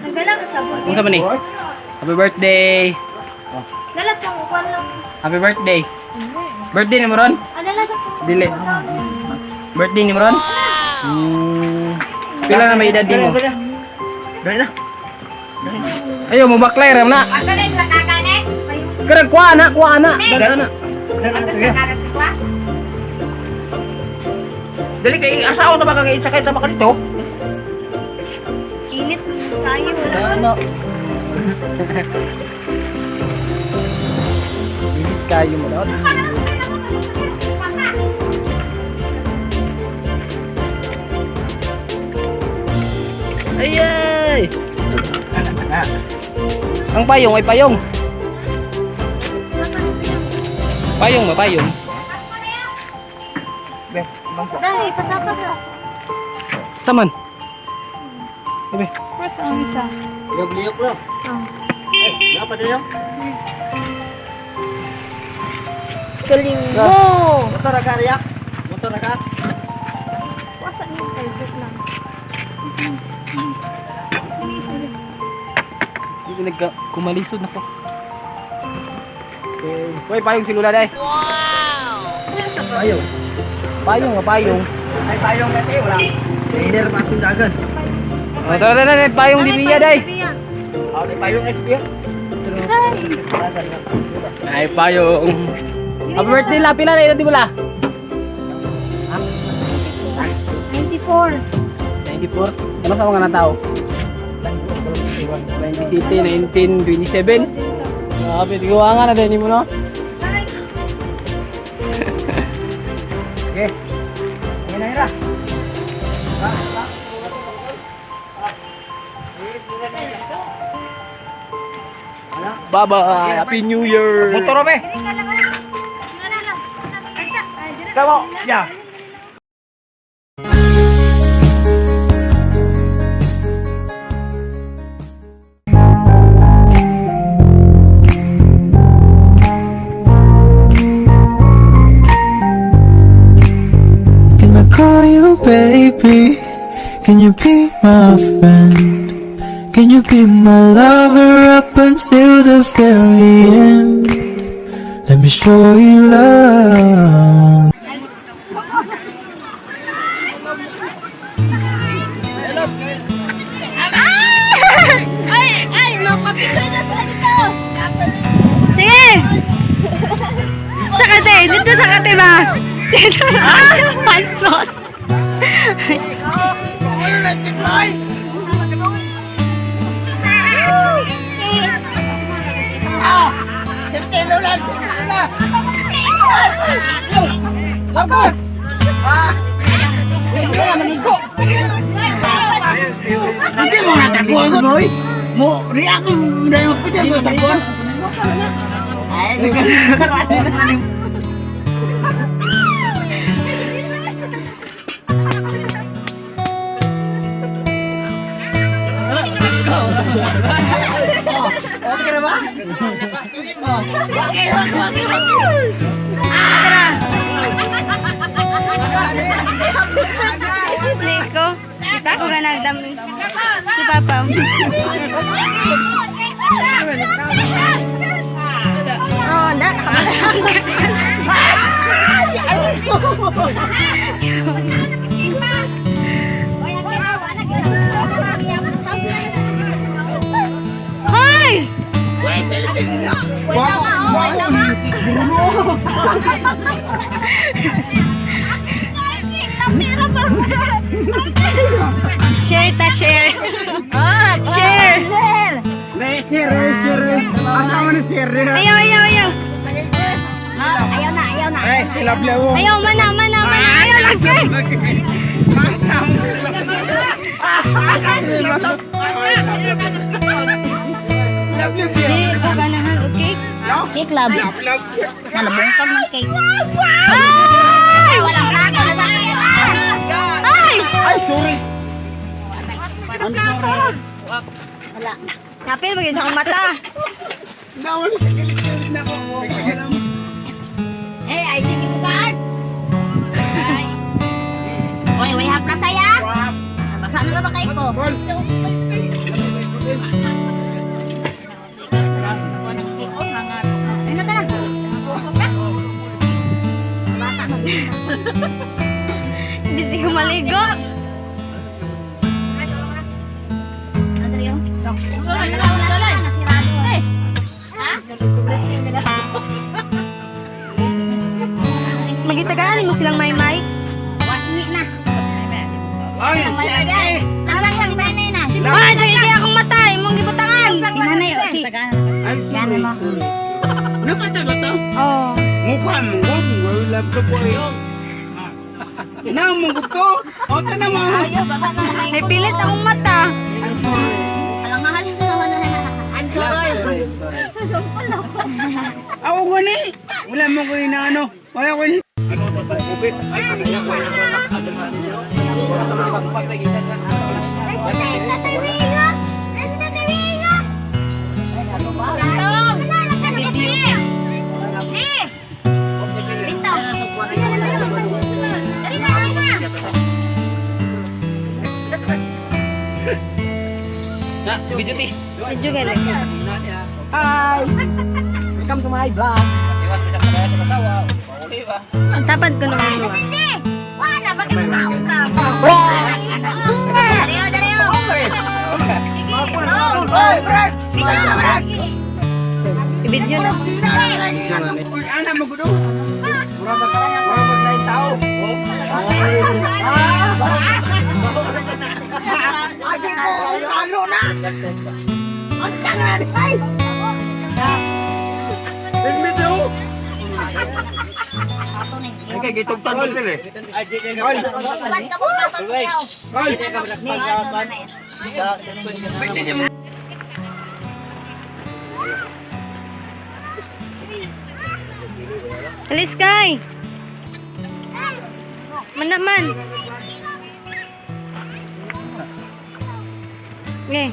Nagalang sa buwan. Kung saan man ni? Happy birthday. Lalat kang uwan lang. Happy birthday. Birthday ni mo ron? Ano lalat kang Dili. Birthday ni mo ron? Pila na may edad din mo? Dali na. Ayo mo baklay ram na. Asa na yung nakakanin? Karag kuha na. Dada na. Dali kay asawa na ba kang sakay sa baka dito? Init tayo. Wala. Ano? Init kayo mo daw. Ayay! Ang payong ay payong. Payong ba payong? Dahil, pasapas ka. Saman. Sabi. Mas ang isa. Liyok-liyok lang. Dapat yun? Galing mo! Motor na ka, Riyak? Motor na ka? Wasa niyo Facebook lang. Hindi nagkumalisod na ko. Okay. Uy, payong silula day. Ayaw. Payong nga payong. Ay, payong kasi wala. Hindi na matong dagan. Oh, tara, payong di biya day. Ay, payong ay siya. Ay, payong. Happy birthday la, pila na edad mo la? 94. 94. Ano sa mga natao? 27, 19, 27. Grabe, di ko nga na din mo no? Okay. Ngayon na hira. Bye-bye, Happy New Year! Motor be. Kamu, ya. Can I call you baby? Can you be my friend? Can you be my lover up until the very end? Let me show you love. Ay, mapapicture na sa dito. Sige. Sa kate, dito sa kate ba? Dito na. Pastos. Labas! Hindi mo natapuan ko, boy. Mo, riyak mo na yung pwede mo tapuan. Ay, sige. Okay na ba? Okay. Nico, kita ko nga nagdam si Papa. Oh, da. Hoy! Share ta share. Share. Sir. Asawa ni Sir. Ayaw. Ayaw na. Eh, silab lang mo. Ayaw, mana. Ayaw na, Fre. Di ko ganahan, okay? Cake lab. Nalabungkag ng cake. Ay! Walang laga na sa akin. Ay! Ay, sorry. Wala. Napil mo sa akong mata. Nawala sa kilit na ako. Hey, I see you guard. Oy, way hap na saya. Basa na ba kayo ko? Ay, sige kaya akong mata. Imong gibutangan. Si nanay o si... Ay, sorry, sorry. Napata ba to? Oo. Mukha mo, wala ko po yun. Inaamong ko to. O, tanong mo. May pilit akong mata. I'm sorry. I'm sorry. Ako ko ni. Wala mo ko inaano. Wala ko ni. Ano to ba? Ubit. Ay, kaya ko yung Na, video ti. Medyo galing. Hi! Welcome to my vlog. Iwas bisa ka sa kasawa. Okay ba? Ang tapad ko naman ito. Wala, bakit tao ka? Dario, Dario! I-video na. Ana mo ko do. Murabag na yung tao. Abi ko, talo na. Ang tangan ay. Video. Okay, gitong tanong nila eh. Ay, di kay Alis kay. Manaman. Eh.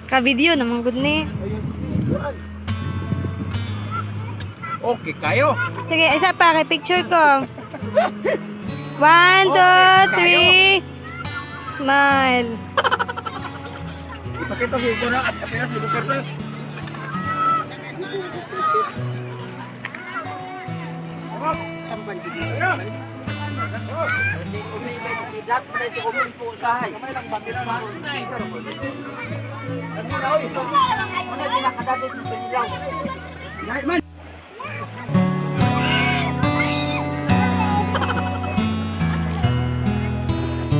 Ka-video naman good ni. Okay kayo. Sige, isa pa kay picture ko. 1, 2, 3. Smile. Ipakita ko na at kapinas ni Bukar to.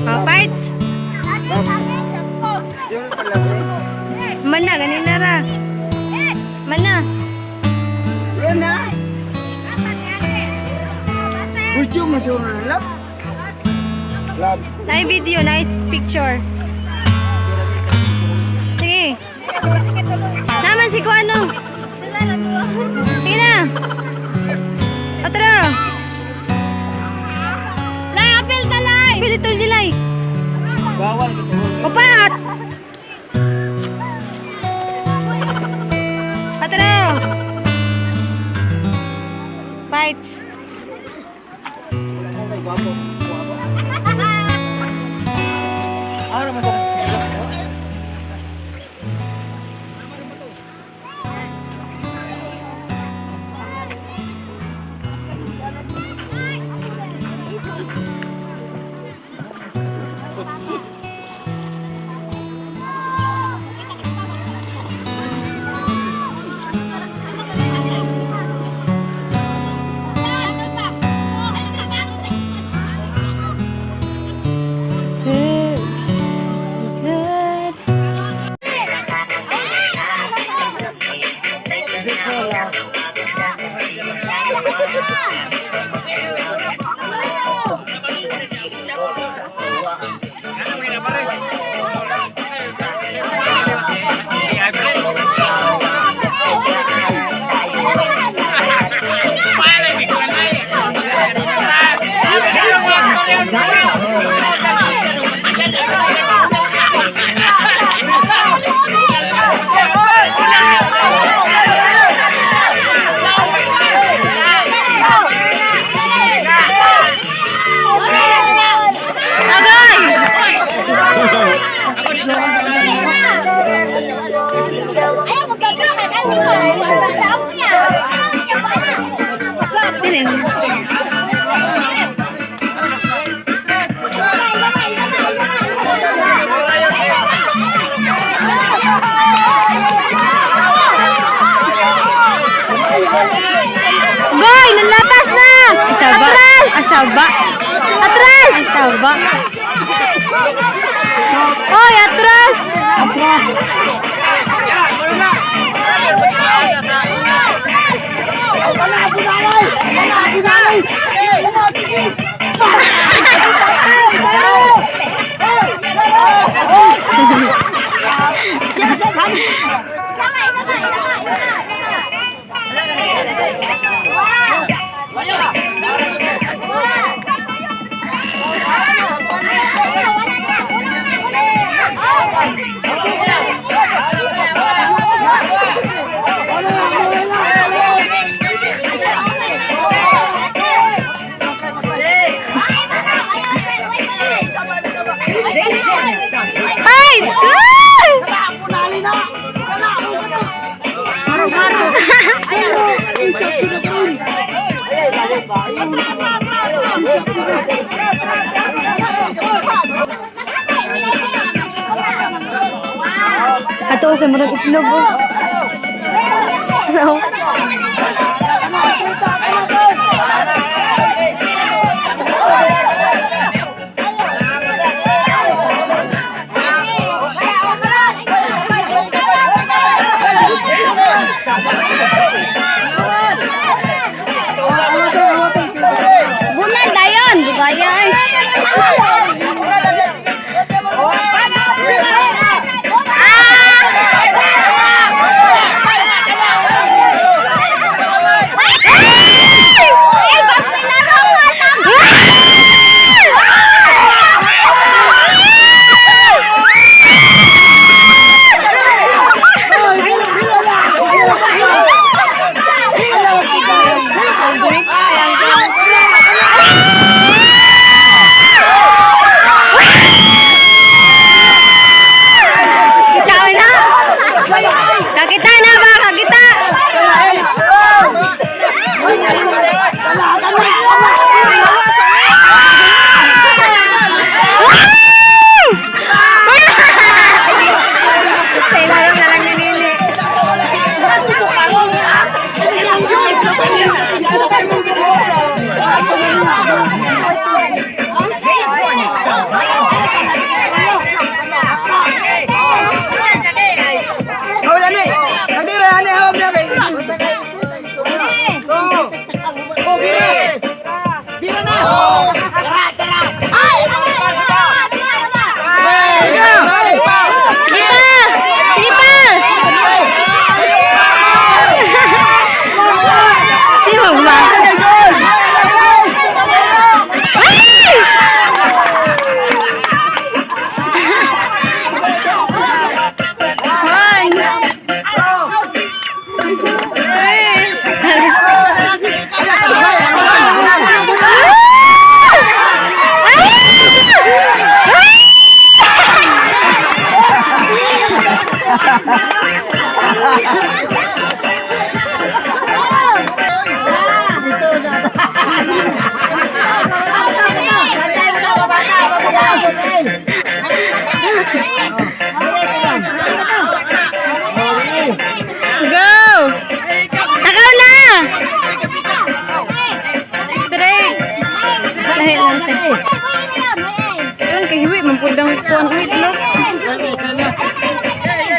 Oh, fights. Mana, ganina ra. Mana. Yan na. Ujo masuk na lab. Lab. Nice video, nice picture. Sige. Naman si Kuano. Sige na. Otro. Lai, apel talay. Apel ito silay. Bawal gitu. Upat. Otro. Fights. saba. Atras! Ang saba. Hoy, atras! Ay! Ato okay mo itlog oh. Ano? Bunan dayon, di ba yan? Kakita na ba? Kakita! Kailangan na lang ninili.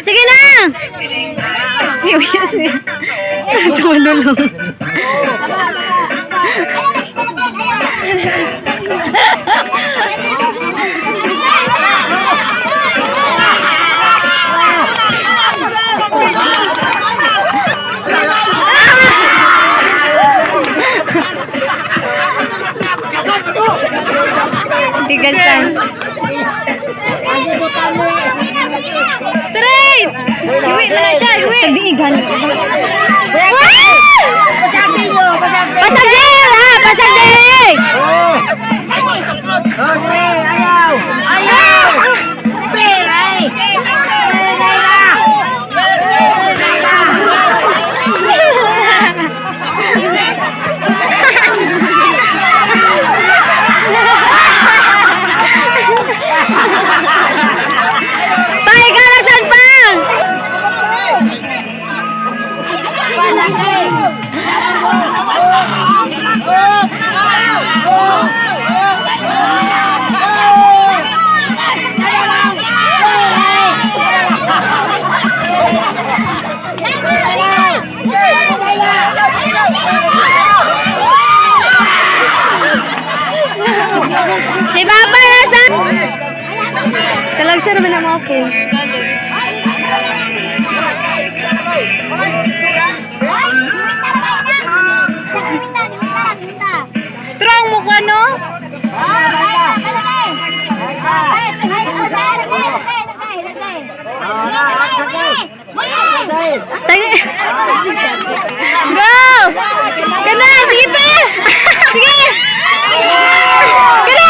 Sige na! Tumulong. Tigasan. Straight! Iwi na siya, iwi! Tagiigan. Pasagil! Ha! Pasagil! Ayaw! Ayaw! Piray! Si Papa nasa? Talagsir mo na mo, okay. Trong mo ka, no? Sige. Go! Kana, sige pa! Sige! Kana!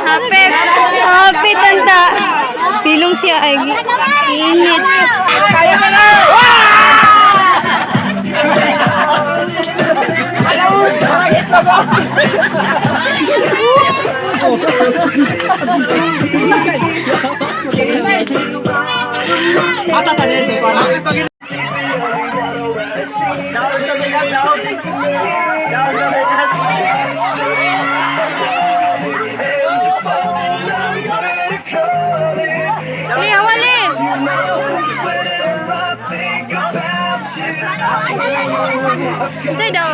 Hapit! Hapit tanda! Silong siya ay init. Say daw.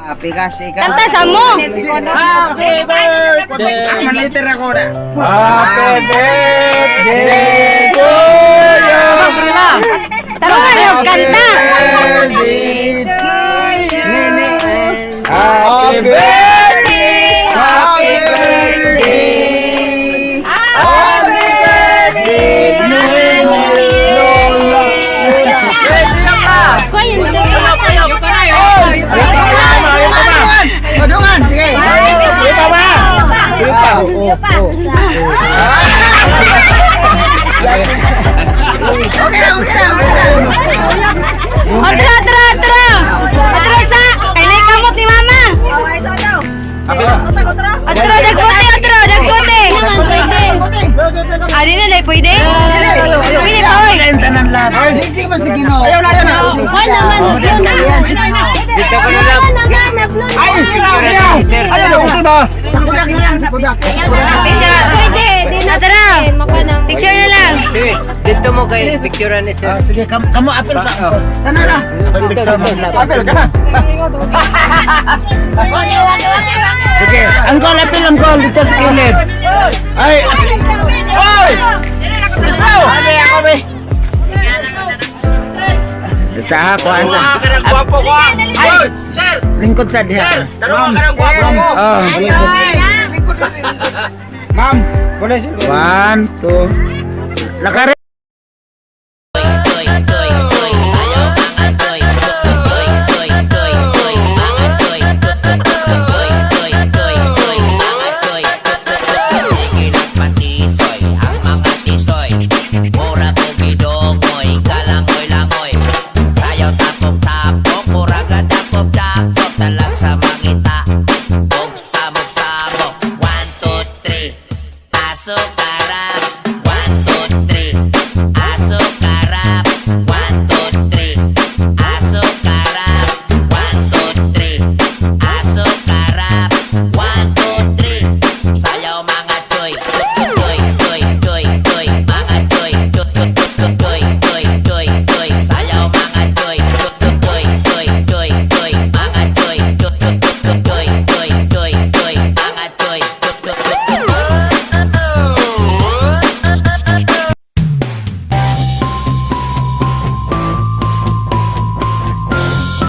Aplikasi kan. Kanta sa mo. Happy birthday! Maniter ako na. Happy birthday to you! Tarungan yung kanta. Happy birthday! Happy birthday! Happy birthday! Kuya, yun din. Madungan! Sige! Otro sa. Kainay kamot ni mama. Otro, dagkote. Ari na, lay pwede? Pwede pa, oy. Sige ba si Gino? Wala naman, nablo na. Dito ko na lang. Pwede, tara. Picture na lang. Sige, dito mo kay picturean ni sir. Sige, kamu apel ka. Ano na? Picture mo lang. Apel ka na. Sige, angkol dito sa kilid. Ay! Oy! Ano ako be? Dito ako anda. Guwapo ko. Ay, sir. Lingkod sa diha. Sir, dalawa ka ng guwapo mo. Oh, lingkod. Ma'am, boleh sir. 1, 2. Nakare